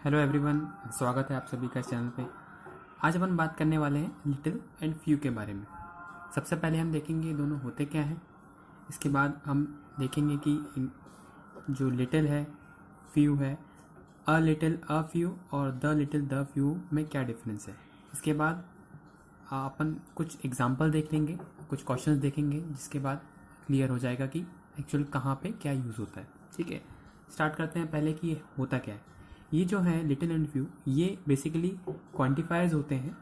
Hello everyone, स्वागत है आप सभी का इस चैनल पे। आज अपन बात करने वाले हैं लिटिल एंड फ्यू के बारे में। सबसे पहले हम देखेंगे ये दोनों होते क्या हैं। इसके बाद हम देखेंगे कि जो लिटिल है, फ्यू है, अ लिटिल अ फ्यू और द लिटिल द फ्यू में क्या डिफरेंस है। इसके बाद अपन कुछ एग्जाम्पल देख लेंगे, कुछ क्वेश्चंस देखेंगे, जिसके बाद क्लियर हो जाएगा कि एक्चुअल कहाँ पे क्या यूज़ होता है। ठीक है, स्टार्ट करते हैं पहले कि ये होता क्या है। ये जो है लिटिल एंड फ्यू, ये बेसिकली क्वांटिफायर्स होते हैं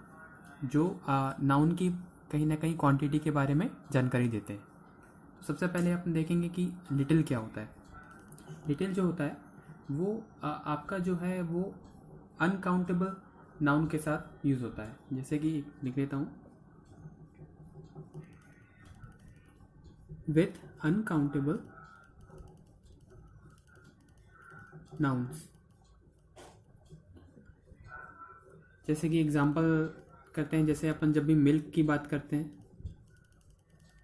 जो नाउन की कहीं ना कहीं क्वांटिटी के बारे में जानकारी देते हैं। तो सबसे पहले अपन देखेंगे कि लिटिल क्या होता है। लिटिल जो होता है वो आपका जो है वो अनकाउंटेबल नाउन के साथ यूज़ होता है। जैसे कि लिख लेता हूँ, विथ अनकाउंटेबल नाउन्स। जैसे कि एग्जांपल करते हैं, जैसे अपन जब भी मिल्क की बात करते हैं,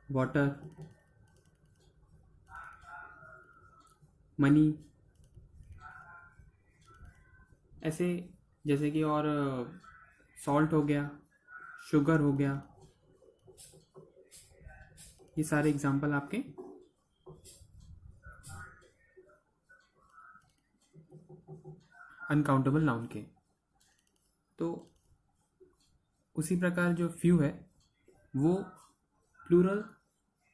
वाटर, मनी, ऐसे। जैसे कि और सॉल्ट हो गया, शुगर हो गया, ये सारे एग्जांपल आपके अनकाउंटेबल नाउन के। तो उसी प्रकार जो फ्यू है वो प्लूरल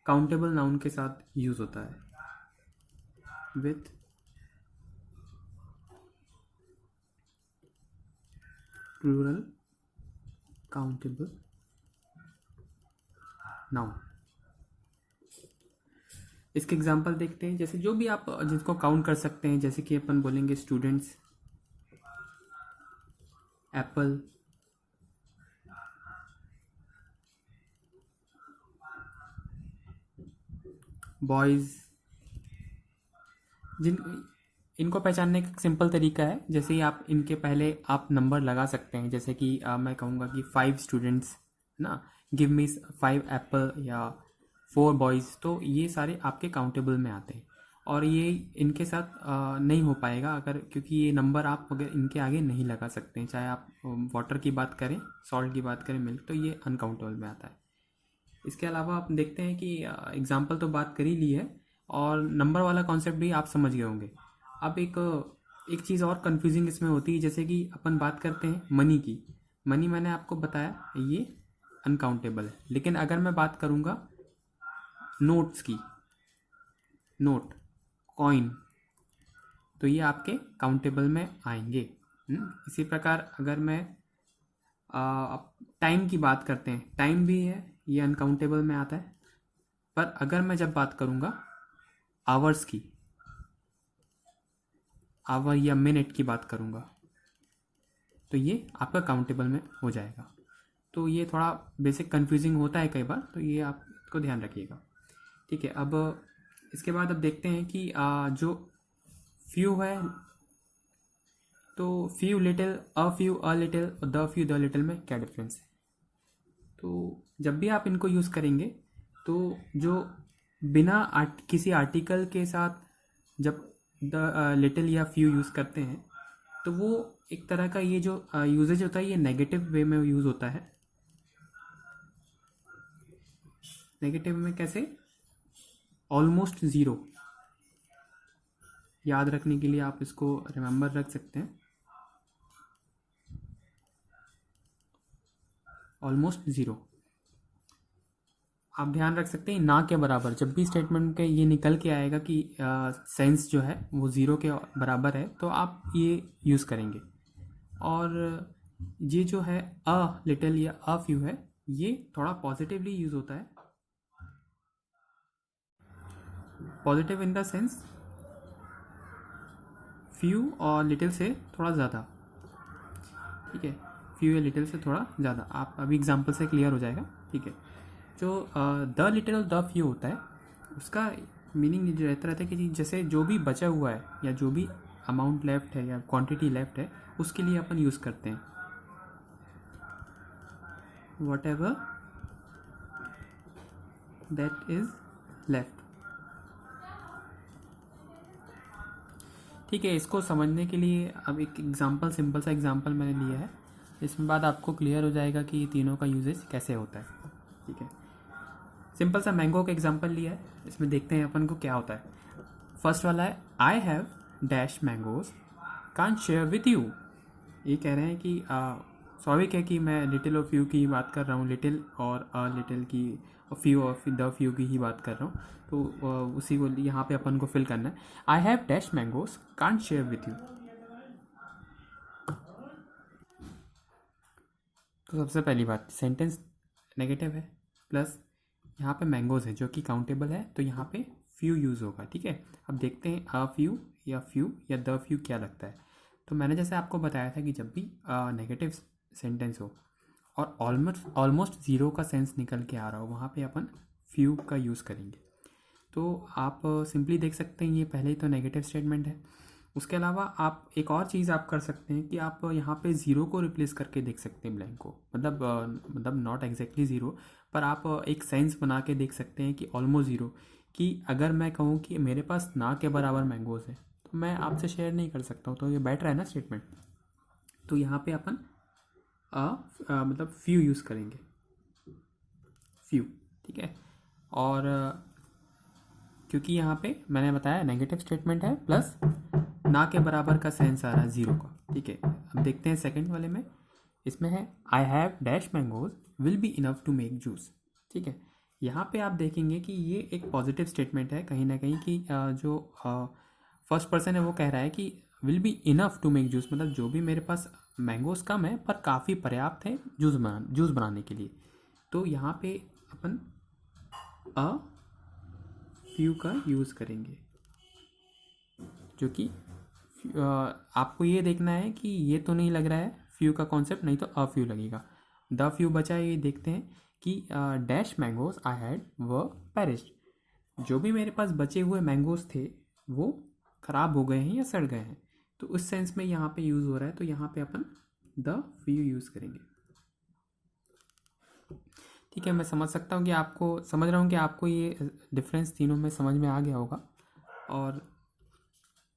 काउंटेबल नाउन के साथ यूज होता है, विथ प्लूरल काउंटेबल नाउन। इसके एग्जांपल देखते हैं। जैसे जो भी आप जिसको काउंट कर सकते हैं, जैसे कि अपन बोलेंगे स्टूडेंट्स, एप्पल, बॉयज। जिन इनको पहचानने का एक सिंपल तरीका है, जैसे ही आप इनके पहले आप नंबर लगा सकते हैं। जैसे कि मैं कहूँगा कि 5 स्टूडेंट्स ना, गिव मी 5 एप्पल या 4 बॉयज़, तो ये सारे आपके काउंटेबल में आते हैं। और ये इनके साथ नहीं हो पाएगा अगर, क्योंकि ये नंबर आप अगर इनके आगे नहीं लगा सकते हैं। चाहे आप वाटर की बात करें, सॉल्ट की बात करें, मिल्क, तो ये अनकाउंटेबल में आता है। इसके अलावा आप देखते हैं कि एग्जाम्पल तो बात कर ही ली है, और नंबर वाला कॉन्सेप्ट भी आप समझ गए होंगे। अब एक चीज़ और कंफ्यूजिंग इसमें होती है। जैसे कि अपन बात करते हैं मनी की। मनी मैंने आपको बताया ये अनकाउंटेबल है, लेकिन अगर मैं बात करूँगा नोट्स की, नोट, कॉइन, तो ये आपके काउंटेबल में आएंगे। इसी प्रकार अगर मैं टाइम की बात करते हैं, टाइम भी है, ये अनकाउंटेबल में आता है। पर अगर मैं जब बात करूँगा आवर्स की, आवर या मिनट की बात करूँगा, तो ये आपका काउंटेबल में हो जाएगा। तो ये थोड़ा बेसिक कंफ्यूजिंग होता है कई बार, तो ये आप इसको ध्यान रखिएगा। ठीक है, अब इसके बाद अब देखते हैं कि जो फ्यू है, तो few, little, a few, a little और द फ्यू, द लिटिल में क्या डिफरेंस है। तो जब भी आप इनको यूज़ करेंगे, तो जो बिना किसी आर्टिकल के साथ जब द लिटिल या फ्यू यूज़ करते हैं, तो वो एक तरह का ये जो यूजेज होता है, ये नेगेटिव वे में यूज़ होता है। नेगेटिव में कैसे? Almost zero. याद रखने के लिए आप इसको रिमेंबर रख सकते हैं, ऑलमोस्ट ज़ीरो। आप ध्यान रख सकते हैं ना के बराबर। जब भी स्टेटमेंट के ये निकल के आएगा कि सेंस जो है वो ज़ीरो के बराबर है, तो आप ये यूज़ करेंगे। और ये जो है अ लिटिल या अ फ्यू है, ये थोड़ा पॉजिटिवली यूज़ होता है। Positive in the sense few और लिटिल से थोड़ा ज़्यादा। ठीक है, फ्यू या लिटिल से थोड़ा ज़्यादा। आप अभी एग्जांपल से क्लियर हो जाएगा। ठीक है, जो द लिटिल और द फ्यू होता है, उसका मीनिंग जो रहता है कि जैसे जो भी बचा हुआ है या जो भी अमाउंट लेफ्ट है या क्वांटिटी लेफ्ट है, उसके लिए अपन यूज़ करते हैं what ever that is left. ठीक है, इसको समझने के लिए अब एक एग्जांपल, सिंपल सा एग्जांपल मैंने लिया है, इसमें बाद आपको क्लियर हो जाएगा कि ये तीनों का यूजेस कैसे होता है। ठीक है, सिंपल सा मैंगो का एग्जांपल लिया है, इसमें देखते हैं अपन को क्या होता है। फर्स्ट वाला है I have dash mangoes can't share with you. ये कह रहे हैं कि स्वाभाविक है कि मैं लिटिल और फ्यू की बात कर रहा हूँ, लिटिल और लिटिल की, फ्यू और द फ्यू की ही बात कर रहा हूँ, तो उसी को यहाँ पे अपन को फिल करना है। I have dash mangoes can't share with you. तो सबसे पहली बात, सेंटेंस नेगेटिव है, प्लस यहाँ पे मैंगोज है जो कि काउंटेबल है, तो यहाँ पे फ्यू यूज़ होगा। ठीक है, अब देखते हैं अ फ्यू या द फ्यू क्या लगता है। तो मैंने जैसे आपको बताया था कि जब भी नेगेटिव सेंटेंस हो और ऑलमोस्ट ज़ीरो का सेंस निकल के आ रहा हो, वहाँ पे अपन फ्यू का यूज़ करेंगे। तो आप सिंपली देख सकते हैं ये पहले ही तो नेगेटिव स्टेटमेंट है। उसके अलावा आप एक और चीज़ आप कर सकते हैं कि आप यहाँ पे ज़ीरो को रिप्लेस करके देख सकते हैं ब्लैंक को, मतलब नॉट एग्जैक्टली ज़ीरो, पर आप एक सेंस बना के देख सकते हैं कि ऑलमोस्ट ज़ीरो, कि अगर मैं कहूँ कि मेरे पास ना के बराबर मैंगोज़ है तो मैं आपसे शेयर नहीं कर सकता हूँ, तो ये बेटर है ना स्टेटमेंट। तो यहाँ पे अपन मतलब फ्यू यूज़ करेंगे, फ्यू। ठीक है, और क्योंकि यहाँ पे मैंने बताया नेगेटिव स्टेटमेंट है, प्लस ना के बराबर का सेंस आ रहा है ज़ीरो का। ठीक है, अब देखते हैं सेकंड वाले में, इसमें है I have dash mangoes will be enough to make juice. ठीक है, यहाँ पे आप देखेंगे कि ये एक पॉजिटिव स्टेटमेंट है कहीं ना कहीं, कि जो फर्स्ट पर्सन है वो कह रहा है कि will be enough to make juice, मतलब जो भी मेरे पास मैंगोज कम है पर काफ़ी पर्याप्त है जूस बनाने के लिए। तो यहाँ पे अपन अ फ्यू का यूज़ करेंगे, जो कि आपको ये देखना है कि ये तो नहीं लग रहा है फ्यू का कॉन्सेप्ट, नहीं तो अ फ्यू लगेगा। द फ्यू बचा है, ये देखते हैं कि डैश मैंगोज आई हैड व पेरिस्ड। जो भी मेरे पास बचे हुए मैंगोज थे वो ख़राब हो गए हैं या सड़ गए हैं, तो उस सेंस में यहाँ पे यूज़ हो रहा है, तो यहाँ पे अपन द फ्यू यूज़ करेंगे। ठीक है, मैं समझ सकता हूँ कि आपको, समझ रहा हूँ कि आपको ये डिफरेंस तीनों में समझ में आ गया होगा। और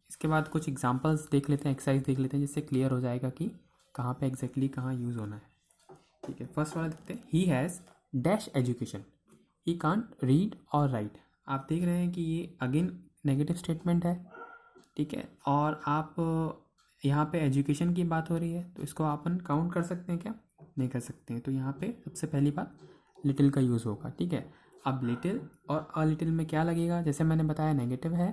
इसके बाद कुछ एग्जांपल्स देख लेते हैं, एक्सरसाइज देख लेते हैं, जिससे क्लियर हो जाएगा कि कहाँ पे एग्जैक्टली कहाँ यूज़ होना है। ठीक है, फर्स्ट वाला देखते हैं, he has dash education he can't read और राइट। आप देख रहे हैं कि ये अगेन नेगेटिव स्टेटमेंट है। ठीक है, और आप यहाँ पे एजुकेशन की बात हो रही है, तो इसको अपन काउंट कर सकते हैं क्या? नहीं कर सकते हैं। तो यहाँ पे सबसे पहली बात लिटिल का यूज़ होगा। ठीक है, अब लिटिल और अ लिटिल में क्या लगेगा, जैसे मैंने बताया नेगेटिव है,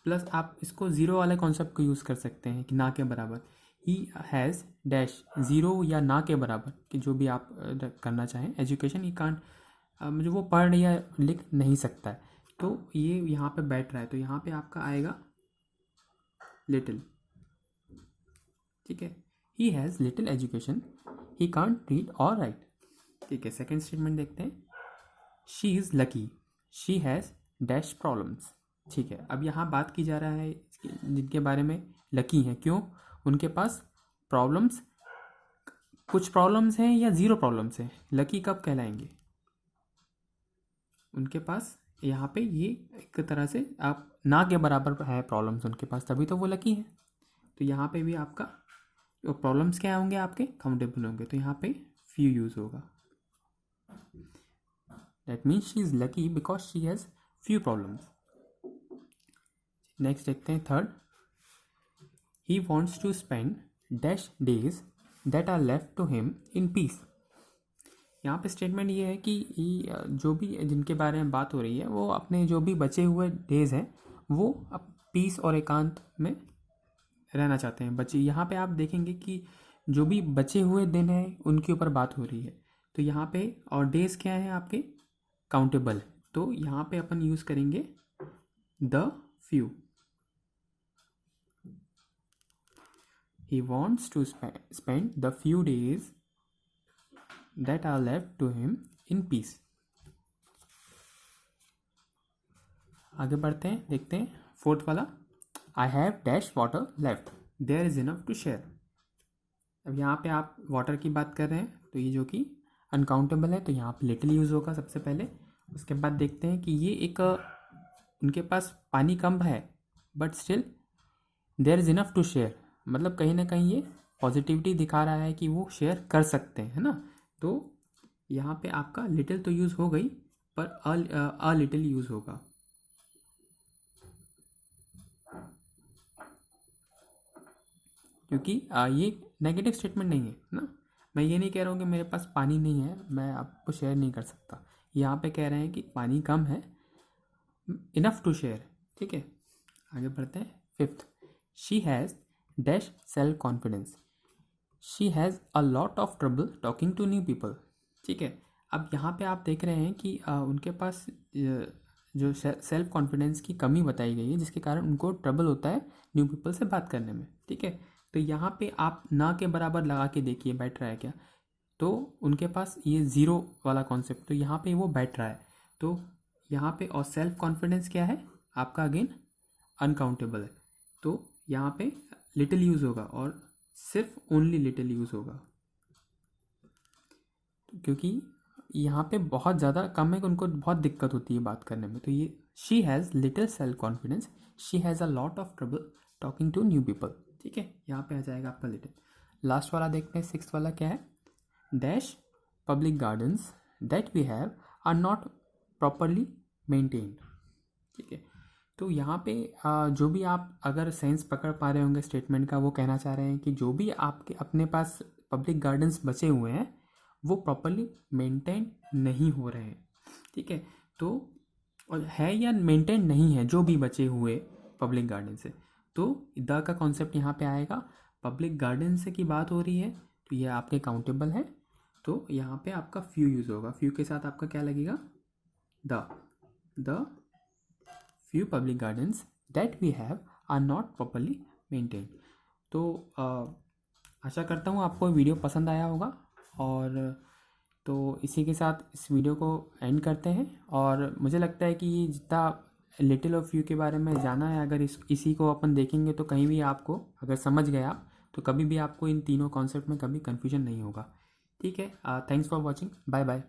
प्लस आप इसको ज़ीरो वाले कॉन्सेप्ट को यूज़ कर सकते हैं कि ना के बराबर। ही हैज़ डैश ज़ीरो या ना के बराबर, कि जो भी आप करना चाहें। एजुकेशन ही कांट, मुझे वो पढ़ या लिख नहीं सकता है, तो ये यहाँ पे बैठ रहा है, तो यहाँ पे आपका आएगा लिटिल। ठीक है, he has little education he can't read और राइट। ठीक है, सेकेंड स्टेटमेंट देखते हैं, she is lucky she has dash problems. ठीक है, अब यहाँ बात की जा रहा है जिनके बारे में लकी हैं, क्यों? उनके पास प्रॉब्लम्स, कुछ प्रॉब्लम्स हैं या ज़ीरो प्रॉब्लम्स हैं। लकी कब कहलाएंगे? उनके पास यहाँ पे ये एक तरह से आप ना के बराबर है प्रॉब्लम्स उनके पास, तभी तो वो लकी हैं। तो यहाँ पे भी आपका प्रॉब्लम्स क्या होंगे, आपके काउंटेबल होंगे, तो यहाँ पे फ्यू यूज़ होगा। That means she is lucky because she has few problems. Next देखते हैं third, he wants to spend dash days that are left to him in peace. यहाँ पे स्टेटमेंट ये है कि जो भी जिनके बारे में बात हो रही है वो अपने जो भी बचे हुए डेज हैं वो अब पीस और एकांत में रहना चाहते हैं। बचे यहाँ पे आप देखेंगे कि जो भी बचे हुए दिन हैं उनके ऊपर बात हो रही है, तो यहाँ पे और डेज क्या है आपके काउंटेबल, तो यहाँ पे अपन यूज़ करेंगे the few. He wants to spend the few days that are left to him in peace. आगे बढ़ते हैं, देखते हैं फोर्थ वाला, I have dash water left there is enough to share। अब यहाँ पे आप वाटर की बात कर रहे हैं, तो ये जो कि अनकाउंटेबल है, तो यहाँ पे लिटिल यूज़ होगा सबसे पहले। उसके बाद देखते हैं कि ये एक उनके पास पानी कम है, but still there is enough to share, मतलब कहीं ना कहीं ये पॉजिटिविटी दिखा रहा है कि वो शेयर कर सकते हैं, है ना। तो यहाँ पे आपका लिटिल तो यूज़ हो गई, पर अ लिटिल यूज़ होगा। क्योंकि ये नेगेटिव स्टेटमेंट नहीं है ना। मैं ये नहीं कह रहा हूँ कि मेरे पास पानी नहीं है, मैं आपको शेयर नहीं कर सकता। यहाँ पे कह रहे हैं कि पानी कम है, इनफ टू शेयर। ठीक है, आगे बढ़ते हैं। Fifth, she has dash self confidence, she has a lot of trouble talking to new people. ठीक है, अब यहाँ पे आप देख रहे हैं कि उनके पास जो सेल्फ कॉन्फिडेंस की कमी बताई गई है, जिसके कारण उनको ट्रबल होता है न्यू पीपल से बात करने में। ठीक है, तो यहाँ पे आप ना के बराबर लगा के देखिए बैठ रहा है क्या, तो उनके पास ये ज़ीरो वाला कॉन्सेप्ट, तो यहाँ पे वो बैठ रहा है। तो यहाँ पे और सेल्फ कॉन्फिडेंस क्या है आपका, अगेन अनकाउंटेबल है, तो यहाँ पे लिटिल यूज़ होगा और सिर्फ ओनली लिटिल यूज़ होगा, क्योंकि यहाँ पे बहुत ज़्यादा कम है कि उनको बहुत दिक्कत होती है बात करने में। तो ये she has little self confidence, she has a lot of trouble talking to new people. ठीक है, यहाँ पे आ जाएगा आपका लिटिल। लास्ट वाला देखते हैं, सिक्स्थ वाला क्या है, dash public gardens that we have are not properly maintained. ठीक है, तो यहाँ पे जो भी आप अगर सेंस पकड़ पा रहे होंगे स्टेटमेंट का, वो कहना चाह रहे हैं कि जो भी आपके अपने पास पब्लिक गार्डन्स बचे हुए हैं वो प्रॉपरली मेंटेन नहीं हो रहे हैं। ठीक है, तो और है या मेंटेन नहीं है जो भी बचे हुए पब्लिक गार्डन से, तो द का कॉन्सेप्ट यहाँ पे आएगा। पब्लिक गार्डन से की बात हो रही है तो ये आपके काउंटेबल है, तो यहाँ पे आपका फ्यू यूज़ होगा। फ्यू के साथ आपका क्या लगेगा, the few public gardens that we have are not properly maintain. तो आशा करता हूँ आपको वीडियो पसंद आया होगा, और तो इसी के साथ इस वीडियो को एंड करते हैं। और मुझे लगता है कि ये जितना लिटिल और फ्यू के बारे में जाना है, अगर इसी को अपन देखेंगे तो कहीं भी आपको अगर समझ गए आप, तो कभी भी आपको इन तीनों कॉन्सेप्ट में कभी कन्फ्यूजन नहीं होगा। ठीक है, thanks for watching, bye bye.